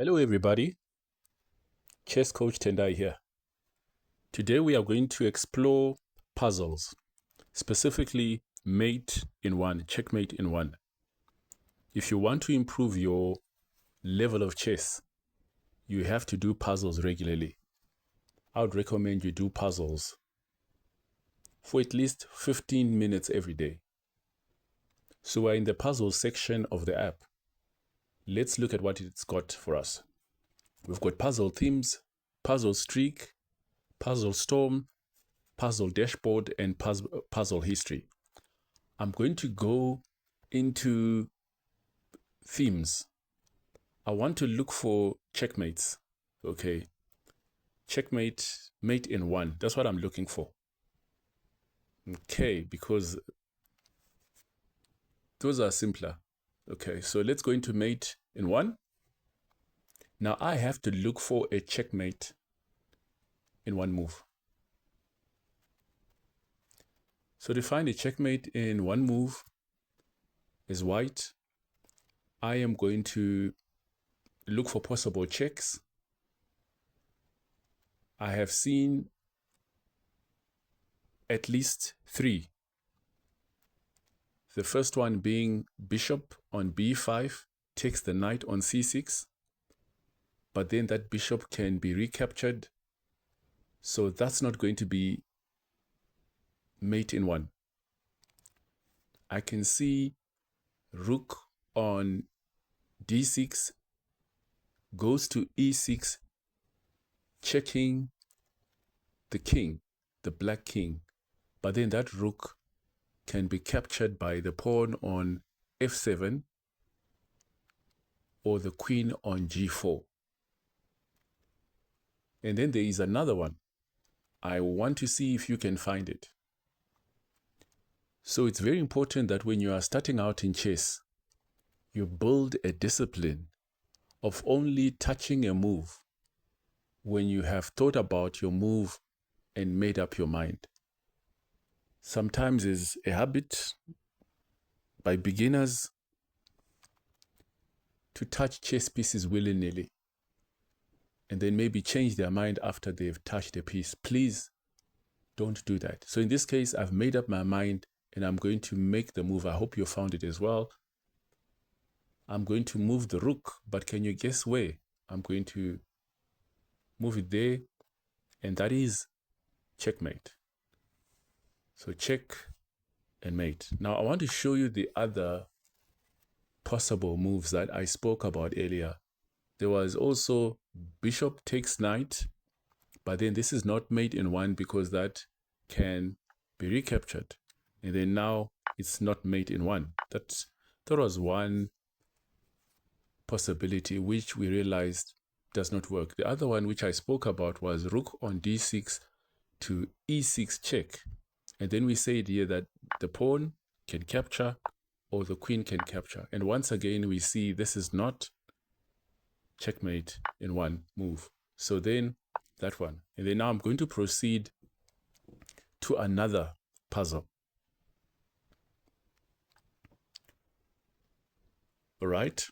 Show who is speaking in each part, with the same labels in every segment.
Speaker 1: Hello, everybody. Chess Coach Tendai here. Today, we are going to explore puzzles, specifically mate in one, checkmate in one. If you want to improve your level of chess, you have to do puzzles regularly. I would recommend you do puzzles for at least 15 minutes every day. So, we're in the puzzle section of the app. Let's look at what it's got for us. We've got puzzle themes, puzzle streak, puzzle storm, puzzle dashboard, and puzzle history. I'm going to go into themes. I want to look for checkmates. Okay. Checkmate, mate in one. That's what I'm looking for. Okay, because those are simpler. Okay, so let's go into mate in one. Now I have to look for a checkmate in one move. So to find a checkmate in one move as white, I am going to look for possible checks. I have seen at least three. The first one being bishop on b5 takes the knight on c6, but then that bishop can be recaptured. So that's not going to be mate in one. I can see rook on d6 goes to e6, checking the king, the black king. But then that rook can be captured by the pawn on f7 or the queen on g4. And then there is another one. I want to see if you can find it. So it's very important that when you are starting out in chess, you build a discipline of only touching a move when you have thought about your move and made up your mind. Sometimes it's a habit by beginners to touch chess pieces willy-nilly and then maybe change their mind after they've touched a piece. Please don't do that. So in this case, I've made up my mind and I'm going to make the move. I hope you found it as well. I'm going to move the rook, but can you guess where? I'm going to move it there, and that is checkmate. So check and mate. Now I want to show you the other possible moves that I spoke about earlier. There was also bishop takes knight, but then this is not mate in one because that can be recaptured. And then now it's not mate in one. That was one possibility which we realized does not work. The other one which I spoke about was rook on d6 to e6 check. And then we said here that the pawn can capture or the queen can capture. And once again, we see this is not checkmate in one move. So then that one. And then now I'm going to proceed to another puzzle. All right.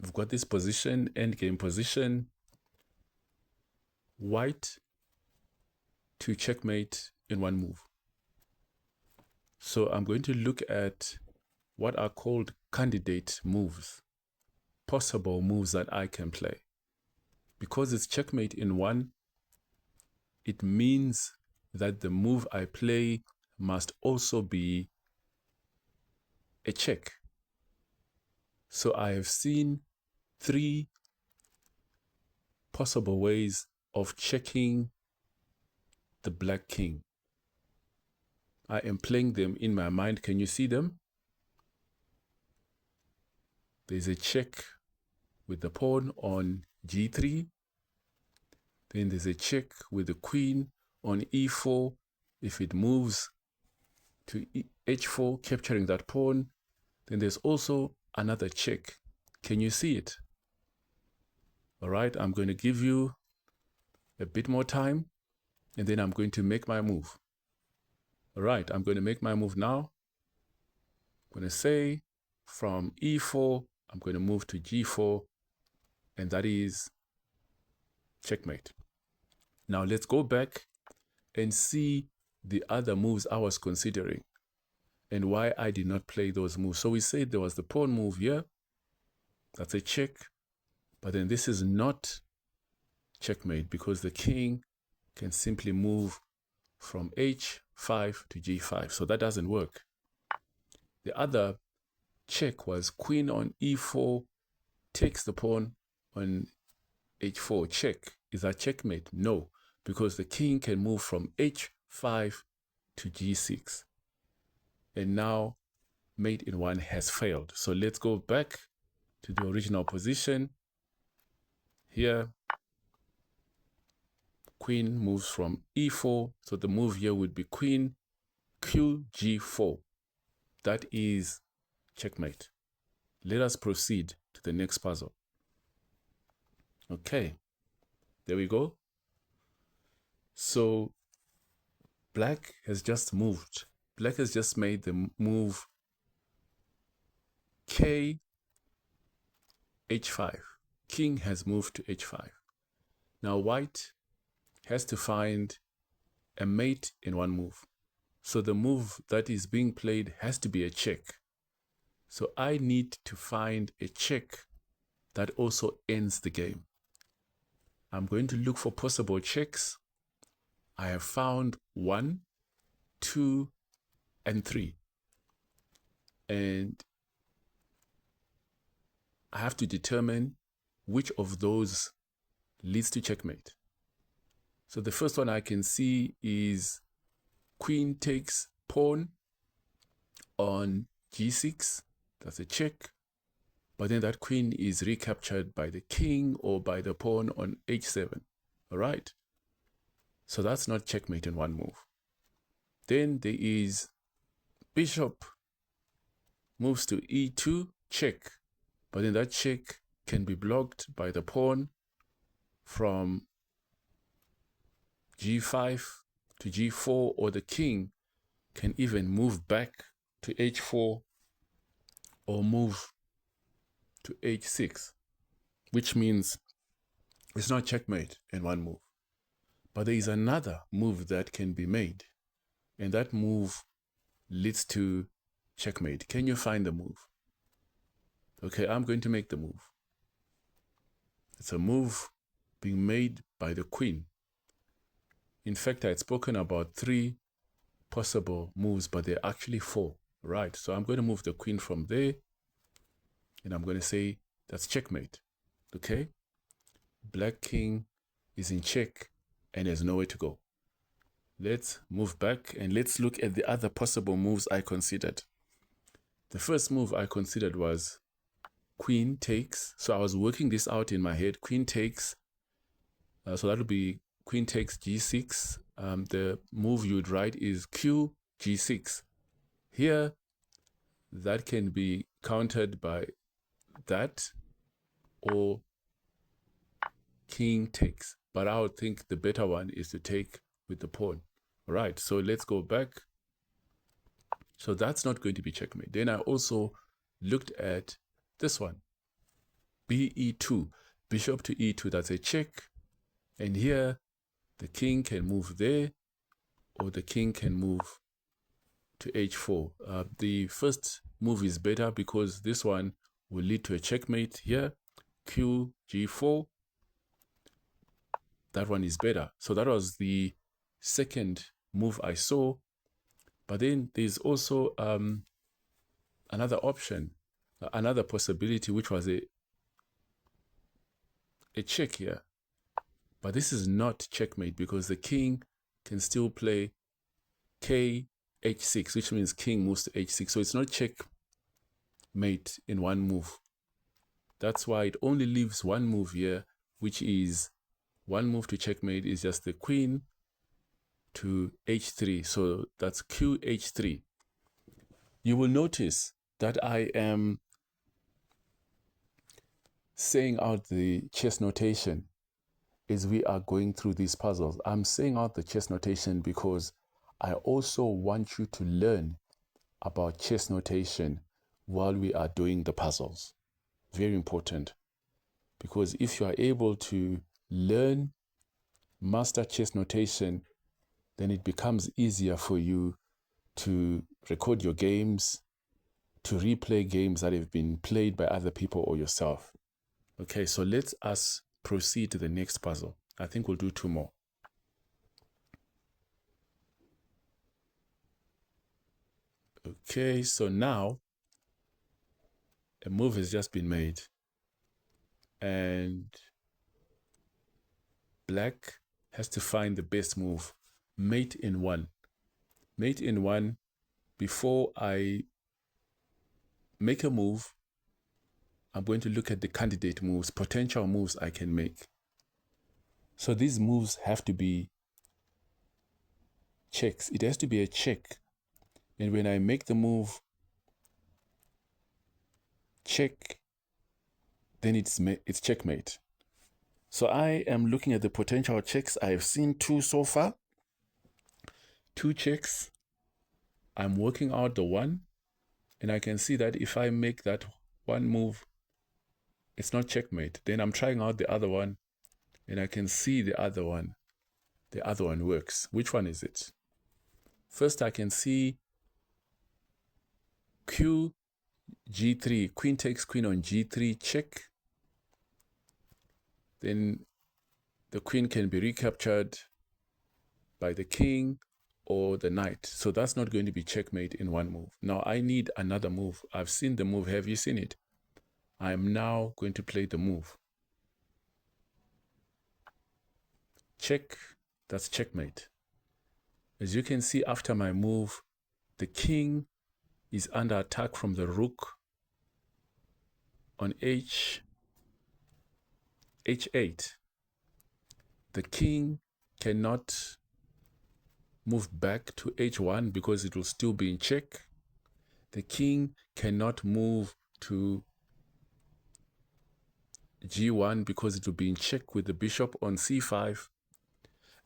Speaker 1: We've got this position, endgame position. White to checkmate in one move. So I'm going to look at what are called candidate moves, possible moves that I can play. Because it's checkmate in one, it means that the move I play must also be a check. So I have seen three possible ways of checking the black king. I am playing them in my mind. Can you see them? There's a check with the pawn on g3. Then there's a check with the queen on e4. If it moves to h4, capturing that pawn. Then there's also another check. Can you see it? All right, I'm going to give you a bit more time, and then I'm going to make my move. All right, I'm going to make my move now. I'm going to say from e4, I'm going to move to g4, and that is checkmate. Now let's go back and see the other moves I was considering and why I did not play those moves. So we said there was the pawn move here. That's a check. But then this is not checkmate because the king can simply move from h5 to g5. So that doesn't work. The other check was queen on e4 takes the pawn on h4. Check. Is that checkmate? No, because the king can move from h5 to g6. And now mate in one has failed. So let's go back to the original position. Here, queen moves from e4. So the move here would be queen q g4. That is checkmate. Let us proceed to the next puzzle. Okay, there we go. So black has just moved. Black has just made the move k h5. King has moved to h5. Now white has to find a mate in one move. So the move that is being played has to be a check. So I need to find a check that also ends the game. I'm going to look for possible checks. I have found 1, 2, and 3. And I have to determine which of those leads to checkmate. So the first one I can see is queen takes pawn on g6. That's a check. But then that queen is recaptured by the king or by the pawn on h7. All right. So that's not checkmate in one move. Then there is bishop moves to e2, check. But then that check can be blocked by the pawn from g5 to g4, or the king can even move back to h4 or move to h6, which means it's not checkmate in one move. But there is another move that can be made, and that move leads to checkmate. Can you find the move? Okay, I'm going to make the move. It's a move being made by the queen. In fact, I had spoken about 3 possible moves, but there are actually 4, right? So I'm going to move the queen from there, and I'm going to say that's checkmate, okay? Black king is in check and there's nowhere to go. Let's move back and let's look at the other possible moves I considered. The first move I considered was queen takes. So I was working this out in my head. Queen takes. So that would be queen takes g6. The move you would write is q g6. Here, that can be countered by that or king takes. But I would think the better one is to take with the pawn. All right, so let's go back. So that's not going to be checkmate. Then I also looked at this one, be2, bishop to e2, that's a check. And here, the king can move there, or the king can move to h4. The first move is better because this one will lead to a checkmate here, q g4. That one is better. So that was the second move I saw. But then there's also another option, another possibility, which was a check here. But this is not checkmate because the king can still play k h6, which means king moves to h6. So it's not checkmate in one move. That's why it only leaves one move here, which is one move to checkmate is just the queen to h3. So that's q h3. You will notice that I am saying out the chess notation as we are going through these puzzles. I'm saying out the chess notation because I also want you to learn about chess notation while we are doing the puzzles. very important, because if you are able to learn, master chess notation, then it becomes easier for you to record your games, to replay games that have been played by other people or yourself. Okay, so let us proceed to the next puzzle. I think we'll do 2 more. Okay, so now a move has just been made, and black has to find the best move. Mate in 1. Mate in 1. Before I make a move, I'm going to look at the candidate moves, potential moves I can make. So these moves have to be checks. It has to be a check. And when I make the move check, then it's checkmate. So I am looking at the potential checks. I have seen 2 so far. 2 checks. I'm working out the 1. And I can see that if I make that 1 move, it's not checkmate. Then I'm trying out the other one, and I can see the other one. The other one works. Which one is it? First, I can see Q, G3. Queen takes queen on G3, check. Then the queen can be recaptured by the king or the knight. So that's not going to be checkmate in 1 move. Now I need another move. I've seen the move. Have you seen it? I am now going to play the move. Check. That's checkmate. As you can see, after my move, the king is under attack from the rook on H8. The king cannot move back to H1 because it will still be in check. The king cannot move to G1 because it will be in check with the bishop on C5.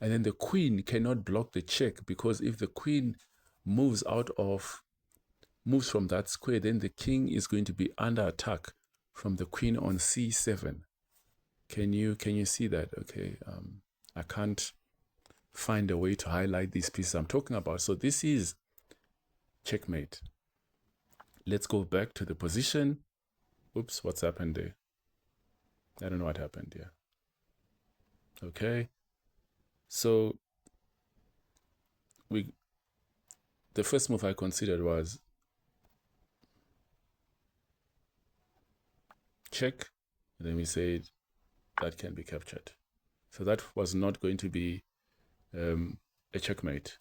Speaker 1: And then the queen cannot block the check, because if the queen moves from that square, then the king is going to be under attack from the queen on C7. Can you see that? Okay, I can't find a way to highlight these pieces I'm talking about. So this is checkmate. Let's go back to the position. Oops, what's happened there? I don't know what happened here. Okay, so the first move I considered was check, and then we said that can be captured. So that was not going to be a checkmate.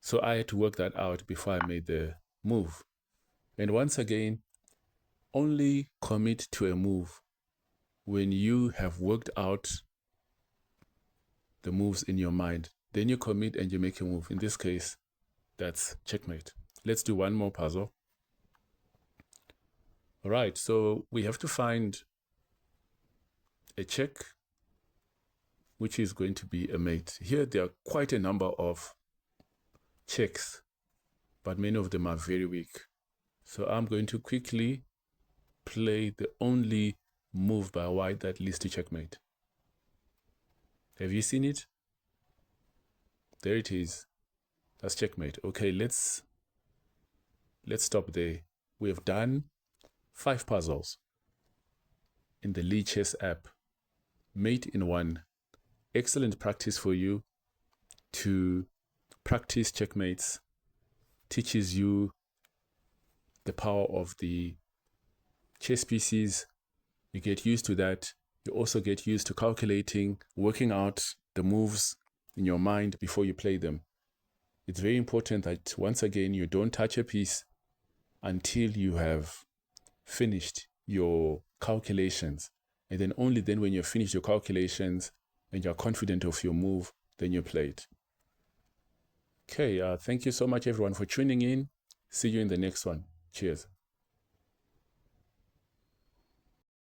Speaker 1: So I had to work that out before I made the move. And once again, only commit to a move when you have worked out the moves in your mind. Then you commit and you make a move. In this case, that's checkmate. Let's do 1 more puzzle. All right, so we have to find a check, which is going to be a mate. Here, there are quite a number of checks, but many of them are very weak. So I'm going to quickly play the only move by white that leads to checkmate. Have you seen it? There it is. That's checkmate. Okay, let's stop there. We have done 5 puzzles in the Lichess app. Mate in 1. Excellent practice for you to practice checkmates. Teaches you the power of the chess pieces. You get used to that. You also get used to calculating, working out the moves in your mind before you play them. It's very important that, once again, you don't touch a piece until you have finished your calculations. And then only then, when you've finished your calculations and you're confident of your move, then you play it. Okay, thank you so much, everyone, for tuning in. See you in the next one. Cheers.